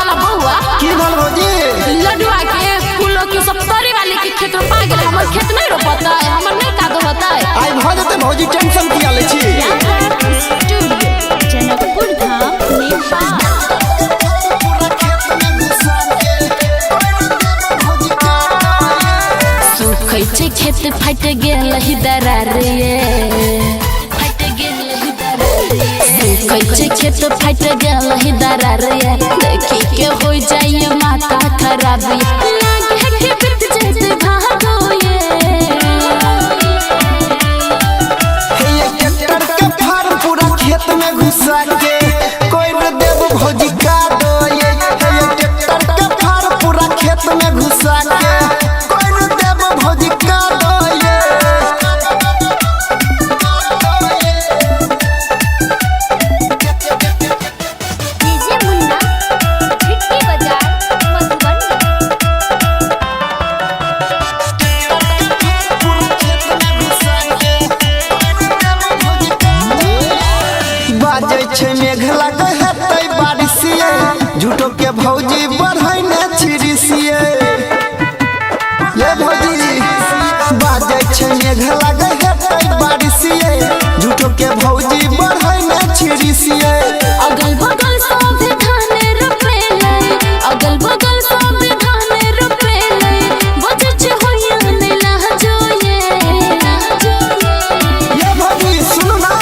वाला बहुआ की बोल भौजी लडुआ के फूलों की सब तरी वाले के खेत में पा गेल हमर खेत नहीं रोपता है हमर नहीं कादो होता है आई भ जते भौजी टेंशन किया ले छी जनकपुर धाम नेपाल सुखै छै खेत फाट गेल ही दरार रे फाट गेल ही दरार रे सुखै छै खेत फाट गेल ही दरार रे देखि के हो जाय माथा खराब लागे के बीत जैसे भागो ये ट्रैक्टर के फार्म पूरा खेत में घुसा के कोई न देव भौजी का दो ये ट्रैक्टर के फार्म पूरा खेत में घुसा के कोई न देव भौजी का दो ये डीजे मुन्ना छिटकी बजा मधुबनी बाजे छै मेघ लगे हेतै बारिशिए झूठो के भौजी बढ़ै ने छिरिसिए ये भौजी बाजे छै मेघ लगे हेतै बारिशिए झूठो के भौजी बढ़ै ने छिरिसिए अगल बगल सब धान रोपेले अगल बगल सब धान रोपेले बजे छ होया ने लहजोए ये भौजी सुन ना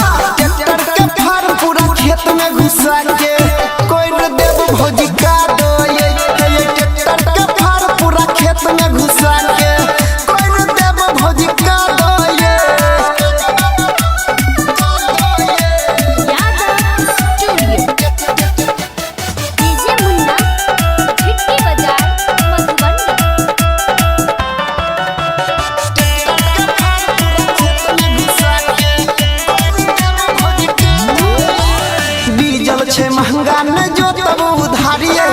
ट्रैक्टर के फार्म पूरा खेत में घुसा के कोई न देव भौजी का दो ये ट्रैक्टर के फार्म पूरा खेत में घुसा के कोई न देव भौजी का दो ये डीजे मुन्ना छिटकी बजा मधुबनी डीजल छे महंगा न जो तब उधारिए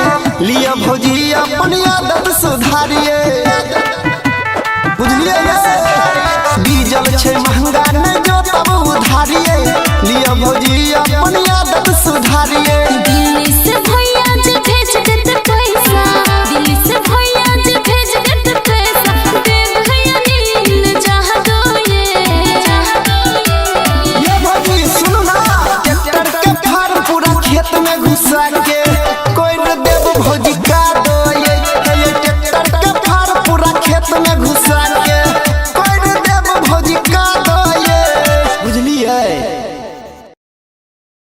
लिया भौजी अपन आदत सुधारिए बुझलिए ये डीजल छे महंगा न जो तब उधारिए लिया भौजी अपन आदत सुधारिए दिल्ली से भैया जी भेज देते पैसा दिल्ली से भैया जी भेज देते पैसा देव भैया नील चाह दो ये भौजी सुन ना ट्रैक्टर के फार्म पूरा खेत में घुसा